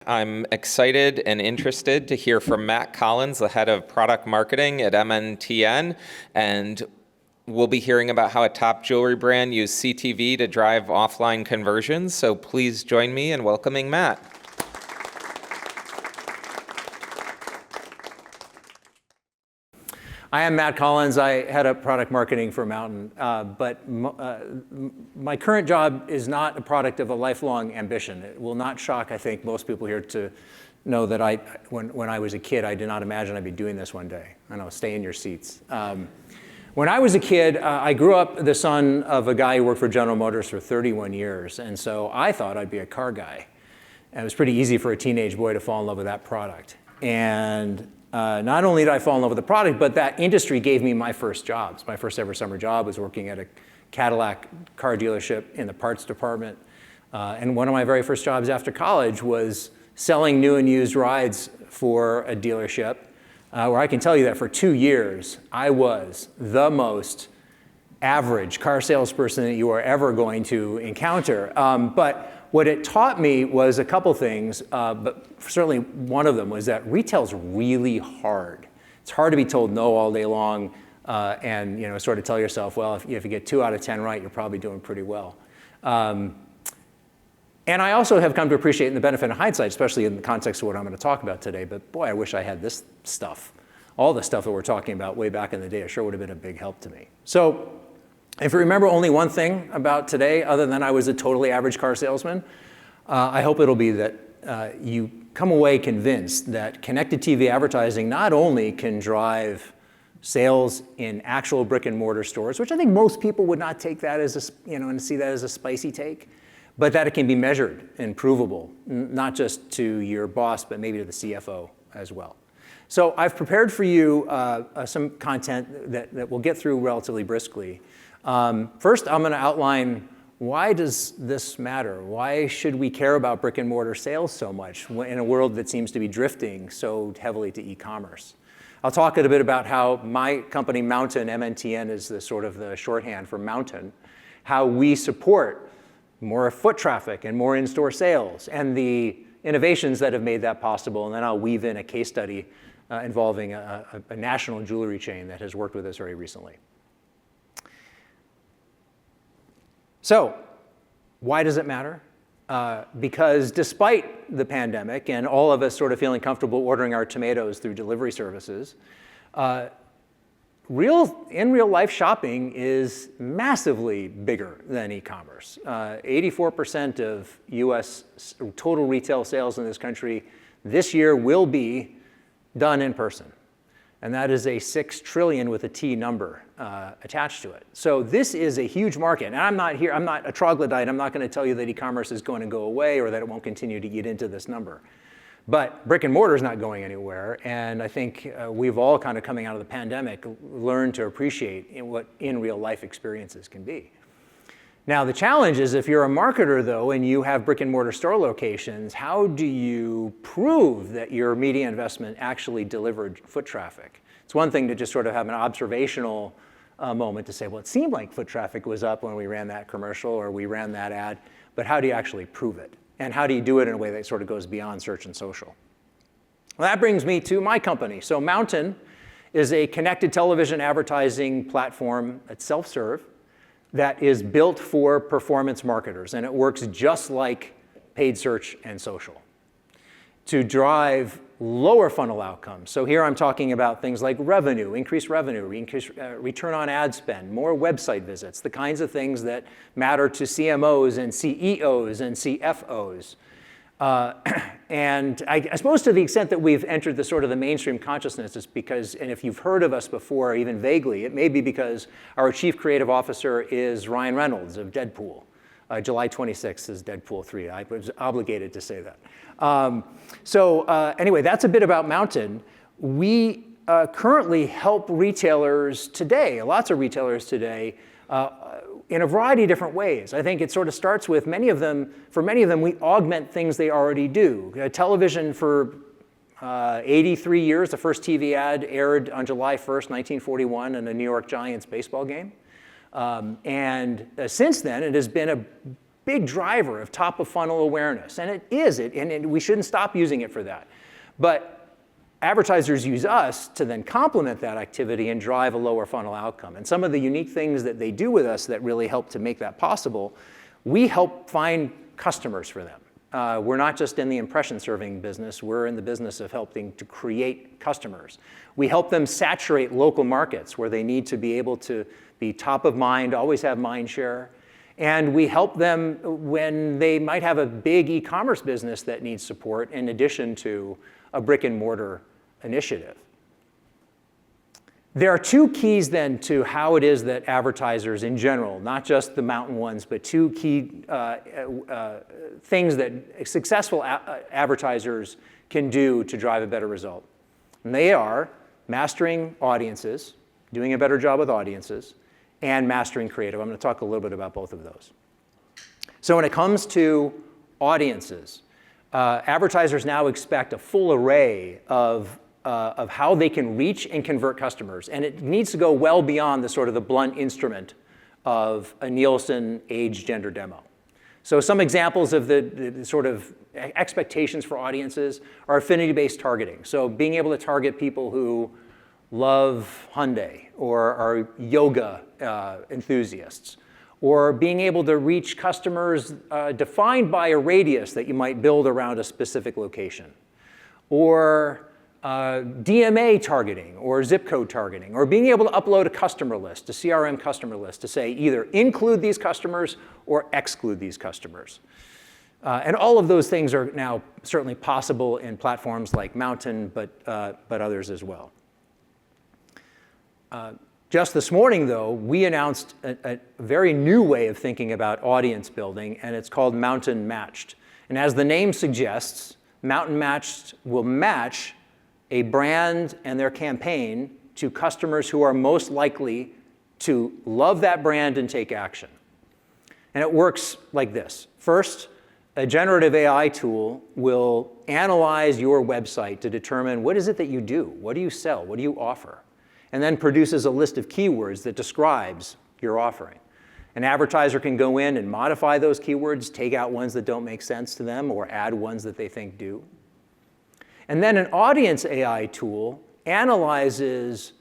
I'm excited and interested to hear from Matt Collins, the head of product marketing at MNTN, and we'll be hearing about how a top jewelry brand used CTV to drive offline conversions. So please join me in welcoming Matt. I am Matt Collins. I head up product marketing for Mountain, but my current job is not a product of a lifelong ambition. It will not shock, I think, most people here to know that when I was a kid, I did not imagine I'd be doing this one day. I know, stay in your seats. When I was a kid, I grew up the son of a guy who worked for General Motors for 31 years, and so I thought I'd be a car guy. And it was pretty easy for a teenage boy to fall in love with that product. And not only did I fall in love with the product, but that industry gave me my first jobs. My first ever summer job was working at a Cadillac car dealership in the parts department. And one of my very first jobs after college was selling new and used rides for a dealership, where I can tell you that for 2 years, I was the most average car salesperson that you are ever going to encounter. But what it taught me was a couple things, but certainly one of them was that retail's really hard. It's hard to be told no all day long and sort of tell yourself, well, if you get 2 out of 10 right, you're probably doing pretty well. And I also have come to appreciate the benefit of hindsight, especially in the context of what I'm going to talk about today. But boy, I wish I had this stuff. All the stuff that we're talking about way back in the day, it sure would have been a big help to me. So if you remember only one thing about today, other than I was a totally average car salesman, I hope it'll be that you come away convinced that connected TV advertising not only can drive sales in actual brick and mortar stores, which I think most people would not take that as and see that as a spicy take, but that it can be measured and provable, not just to your boss, but maybe to the CFO as well. So I've prepared for you some content that we'll get through relatively briskly. First, I'm going to outline why does this matter? Why should we care about brick and mortar sales so much in a world that seems to be drifting so heavily to e-commerce? I'll talk a bit about how my company, Mountain, MNTN is the sort of the shorthand for Mountain, how we support more foot traffic and more in-store sales and the innovations that have made that possible. And then I'll weave in a case study involving a national jewelry chain that has worked with us very recently. So, why does it matter? Because despite the pandemic and all of us sort of feeling comfortable ordering our tomatoes through delivery services, in real life shopping is massively bigger than e-commerce. 84% of US total retail sales in this country this year will be done in person. And that is a 6 trillion with a T number attached to it. So this is a huge market. And I'm not a troglodyte. I'm not going to tell you that e-commerce is going to go away or that it won't continue to eat into this number. But brick and mortar is not going anywhere. And I think we've all kind of coming out of the pandemic learned to appreciate what in real life experiences can be. Now, the challenge is if you're a marketer, though, and you have brick and mortar store locations, how do you prove that your media investment actually delivered foot traffic? It's one thing to just sort of have an observational moment to say, well, it seemed like foot traffic was up when we ran that commercial or we ran that ad, but how do you actually prove it? And how do you do it in a way that sort of goes beyond search and social? Well, that brings me to my company. So Mountain is a connected television advertising platform that's self-serve, that is built for performance marketers, and it works just like paid search and social to drive lower funnel outcomes. So here I'm talking about things like revenue, increased return on ad spend, more website visits, the kinds of things that matter to CMOs and CEOs and CFOs. And I suppose to the extent that we've entered the sort of the mainstream consciousness is because, and if you've heard of us before, even vaguely, it may be because our chief creative officer is Ryan Reynolds of Deadpool. July 26th is Deadpool 3. I was obligated to say that. Anyway, that's a bit about Mountain. We currently help retailers today, lots of retailers today, in a variety of different ways. I think it sort of starts with for many of them, we augment things they already do. Television for 83 years, the first TV ad aired on July 1st, 1941 in a New York Giants baseball game. And since then, it has been a big driver of top of funnel awareness, and it is, and we shouldn't stop using it for that. But advertisers use us to then complement that activity and drive a lower funnel outcome. And some of the unique things that they do with us that really help to make that possible, we help find customers for them. We're not just in the impression serving business, we're in the business of helping to create customers. We help them saturate local markets where they need to be able to be top of mind, always have mind share. And we help them when they might have a big e-commerce business that needs support in addition to a brick and mortar initiative. There are two keys then to how it is that advertisers in general, not just the mountain ones, but two key things that successful advertisers can do to drive a better result. And they are mastering audiences, doing a better job with audiences, and mastering creative. I'm going to talk a little bit about both of those. So when it comes to audiences, advertisers now expect a full array of how they can reach and convert customers. And it needs to go well beyond the sort of the blunt instrument of a Nielsen age gender demo. So some examples of the sort of expectations for audiences are affinity-based targeting. So being able to target people who love Hyundai or are yoga enthusiasts, or being able to reach customers defined by a radius that you might build around a specific location, or DMA targeting or zip code targeting, or being able to upload a customer list, a CRM customer list, to say either include these customers or exclude these customers. And all of those things are now certainly possible in platforms like Mountain, but others as well. Just this morning, though, we announced a very new way of thinking about audience building, and it's called Mountain Matched. And as the name suggests, Mountain Matched will match a brand and their campaign to customers who are most likely to love that brand and take action. And it works like this. First, a generative AI tool will analyze your website to determine what is it that you do, what do you sell, what do you offer, and then produces a list of keywords that describes your offering. An advertiser can go in and modify those keywords, take out ones that don't make sense to them, or add ones that they think do. And then an audience AI tool analyzes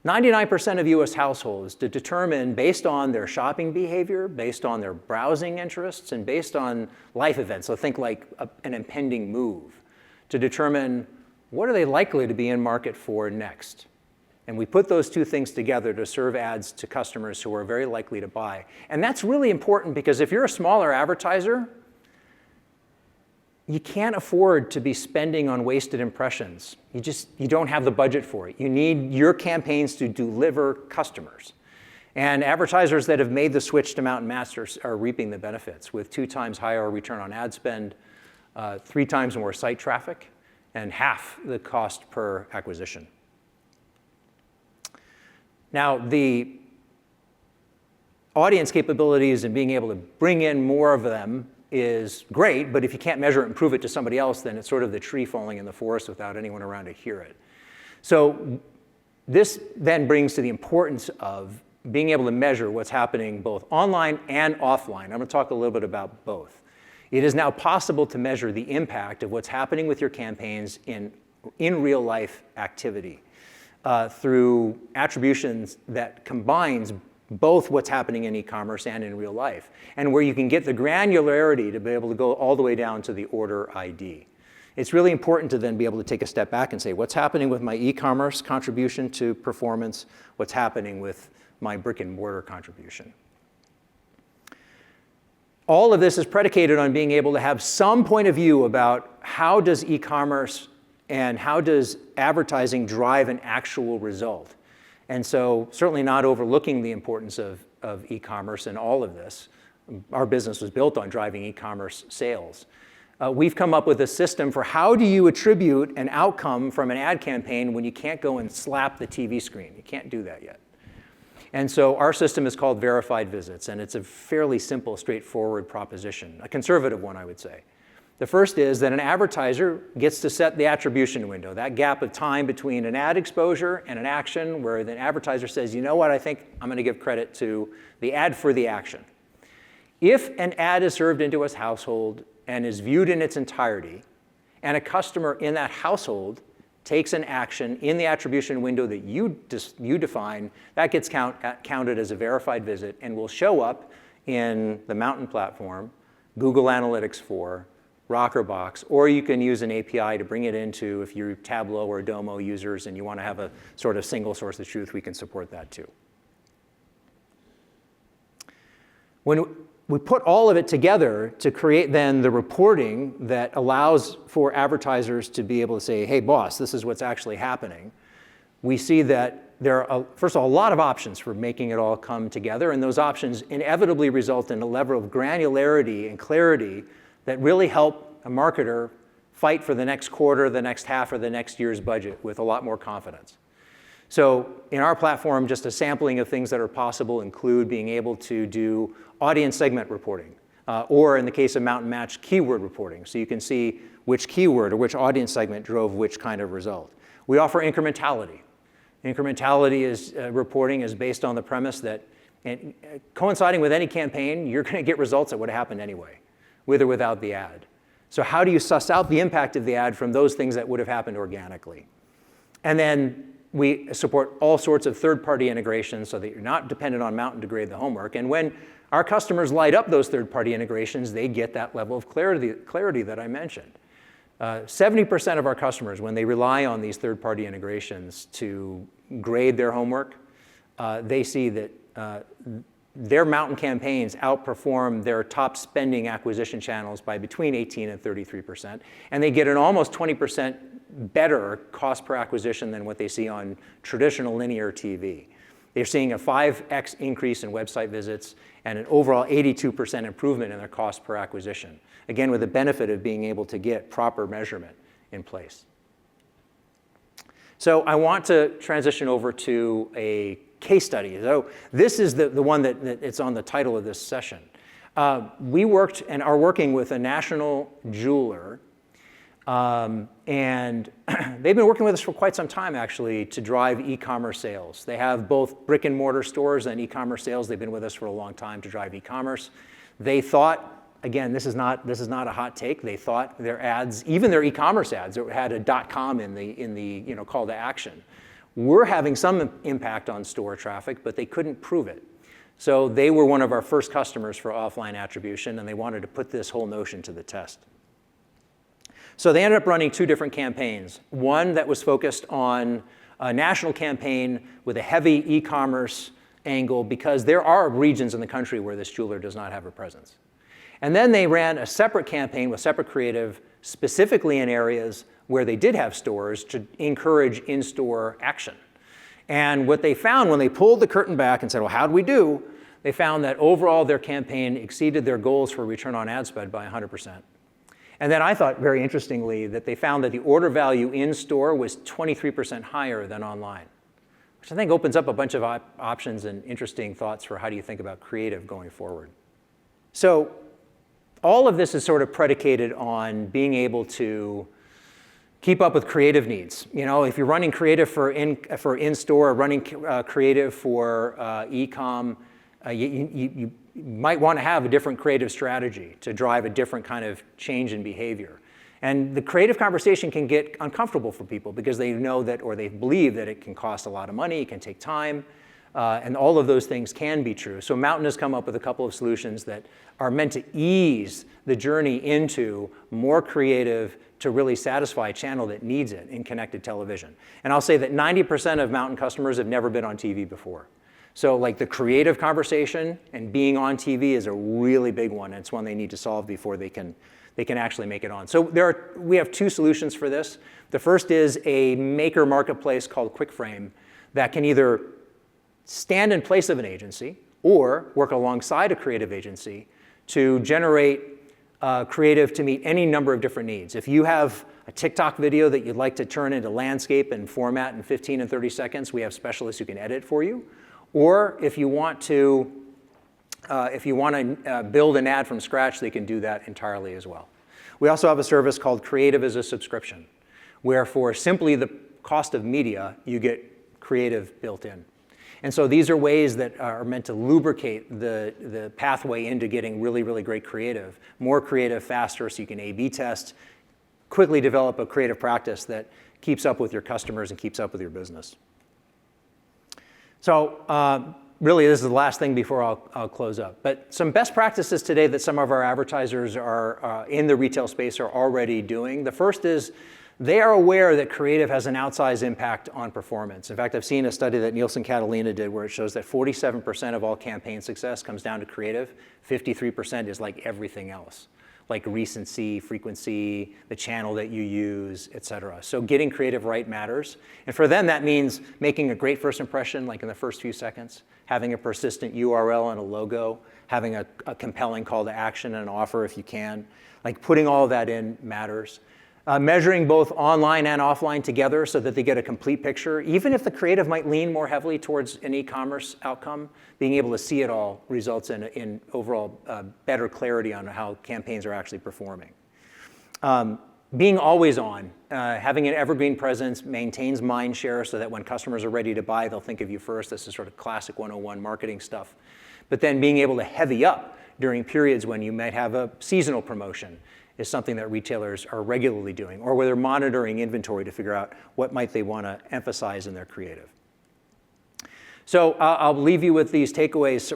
99% of US households to determine, based on their shopping behavior, based on their browsing interests, and based on life events, so think like an impending move, to determine what are they likely to be in market for next. And we put those two things together to serve ads to customers who are very likely to buy. And that's really important because if you're a smaller advertiser, you can't afford to be spending on wasted impressions. You don't have the budget for it. You need your campaigns to deliver customers. And advertisers that have made the switch to Mountain Matched are reaping the benefits with 2 times higher return on ad spend, 3 times more site traffic, and half the cost per acquisition. Now, the audience capabilities and being able to bring in more of them is great, but if you can't measure it and prove it to somebody else, then it's sort of the tree falling in the forest without anyone around to hear it. So this then brings to the importance of being able to measure what's happening both online and offline. I'm going to talk a little bit about both. It is now possible to measure the impact of what's happening with your campaigns in real life activity through attributions that combines both what's happening in e-commerce and in real life, and where you can get the granularity to be able to go all the way down to the order ID. It's really important to then be able to take a step back and say, what's happening with my e-commerce contribution to performance? What's happening with my brick and mortar contribution? All of this is predicated on being able to have some point of view about how does e-commerce and how does advertising drive an actual result. And so certainly not overlooking the importance of e-commerce in all of this. Our business was built on driving e-commerce sales. We've come up with a system for how do you attribute an outcome from an ad campaign when you can't go and slap the TV screen. You can't do that yet. And so our system is called verified visits, and it's a fairly simple, straightforward proposition, a conservative one, I would say. The first is that an advertiser gets to set the attribution window, that gap of time between an ad exposure and an action where the advertiser says, you know what, I think I'm going to give credit to the ad for the action. If an ad is served into a household and is viewed in its entirety, and a customer in that household takes an action in the attribution window that you define, that gets counted as a verified visit and will show up in the Mountain platform, Google Analytics 4, Rockerbox, or you can use an API to bring it into, if you're Tableau or Domo users and you want to have a sort of single source of truth, we can support that too. When we put all of it together to create then the reporting that allows for advertisers to be able to say, hey boss, this is what's actually happening, we see that there are, first of all, a lot of options for making it all come together, and those options inevitably result in a level of granularity and clarity that really help a marketer fight for the next quarter, the next half, or the next year's budget with a lot more confidence. So in our platform, just a sampling of things that are possible include being able to do audience segment reporting, or in the case of Mountain Match, keyword reporting. So you can see which keyword or which audience segment drove which kind of result. We offer incrementality. Incrementality reporting is based on the premise that coinciding with any campaign, you're going to get results that would have happened anyway, with or without the ad. So how do you suss out the impact of the ad from those things that would have happened organically? And then we support all sorts of third-party integrations so that you're not dependent on Mountain to grade the homework. And when our customers light up those third-party integrations, they get that level of clarity that I mentioned. 70% of our customers, when they rely on these third-party integrations to grade their homework, they see that their Mountain campaigns outperform their top spending acquisition channels by between 18 and 33%. And they get an almost 20% better cost per acquisition than what they see on traditional linear TV. They're seeing a 5x increase in website visits and an overall 82% improvement in their cost per acquisition. Again, with the benefit of being able to get proper measurement in place. So I want to transition over to a case study. So this is the one that it's on the title of this session. We worked and are working with a national jeweler, and they've been working with us for quite some time, actually, to drive e-commerce sales. They have both brick and mortar stores and e-commerce sales. They've been with us for a long time to drive e-commerce. They thought, again, this is not a hot take. They thought their ads, even their e-commerce ads, that had a .com in the call to action, were having some impact on store traffic, but they couldn't prove it. So they were one of our first customers for offline attribution, and they wanted to put this whole notion to the test. So they ended up running two different campaigns. One that was focused on a national campaign with a heavy e-commerce angle, because there are regions in the country where this jeweler does not have a presence. And then they ran a separate campaign with separate creative, specifically in areas where they did have stores, to encourage in-store action. And what they found when they pulled the curtain back and said, well, how'd we do? They found that overall their campaign exceeded their goals for return on ad spend by 100%. And then I thought, very interestingly, that they found that the order value in-store was 23% higher than online, which I think opens up a bunch of options and interesting thoughts for how do you think about creative going forward. So all of this is sort of predicated on being able to keep up with creative needs. You know, if you're running creative for in-store, running creative for e-com, you might want to have a different creative strategy to drive a different kind of change in behavior. And the creative conversation can get uncomfortable for people because they know that, or they believe that it can cost a lot of money, it can take time, and all of those things can be true. So Mountain has come up with a couple of solutions that are meant to ease the journey into more creative to really satisfy a channel that needs it in connected television. And I'll say that 90% of Mountain customers have never been on TV before. So like the creative conversation and being on TV is a really big one. And it's one they need to solve before they can actually make it on. So we have two solutions for this. The first is a maker marketplace called QuickFrame that can either stand in place of an agency or work alongside a creative agency to generate creative to meet any number of different needs. If you have a TikTok video that you'd like to turn into landscape and format in 15 and 30 seconds, we have specialists who can edit for you. Or if you want to build an ad from scratch, they can do that entirely as well. We also have a service called Creative as a Subscription, where for simply the cost of media, you get creative built in. And so these are ways that are meant to lubricate the pathway into getting really, really great creative, more creative faster, so you can A/B test, quickly develop a creative practice that keeps up with your customers and keeps up with your business. So really, this is the last thing before I'll close up. But some best practices today that some of our advertisers are in the retail space are already doing. The first is they are aware that creative has an outsized impact on performance. In fact, I've seen a study that Nielsen Catalina did where it shows that 47% of all campaign success comes down to creative. 53% is like everything else, like recency, frequency, the channel that you use, et cetera. So getting creative right matters. And for them, that means making a great first impression, like in the first few seconds, having a persistent URL and a logo, having a compelling call to action and an offer if you can. Like putting all of that in matters. Measuring both online and offline together so that they get a complete picture. Even if the creative might lean more heavily towards an e-commerce outcome, being able to see it all results in overall better clarity on how campaigns are actually performing. Being always on, having an evergreen presence maintains mind share so that when customers are ready to buy, they'll think of you first. This is sort of classic 101 marketing stuff. But then being able to heavy up during periods when you might have a seasonal promotion is something that retailers are regularly doing, or where they're monitoring inventory to figure out what might they want to emphasize in their creative. So I'll leave you with these takeaways.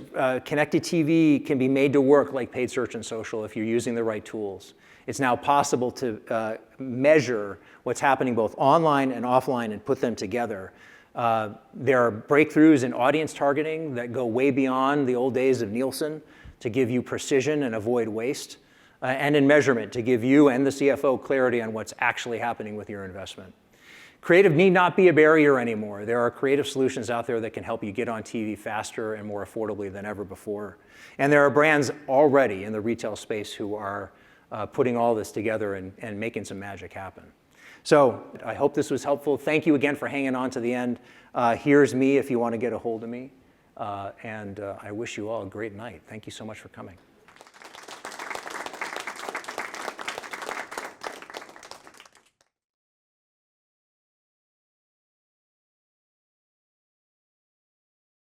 Connected TV can be made to work like paid search and social if you're using the right tools. It's now possible to measure what's happening both online and offline and put them together. There are breakthroughs in audience targeting that go way beyond the old days of Nielsen to give you precision and avoid waste. And in measurement to give you and the CFO clarity on what's actually happening with your investment. Creative need not be a barrier anymore. There are creative solutions out there that can help you get on TV faster and more affordably than ever before. And there are brands already in the retail space who are putting all this together and making some magic happen. So I hope this was helpful. Thank you again for hanging on to the end. Here's me if you want to get a hold of me. And I wish you all a great night. Thank you so much for coming.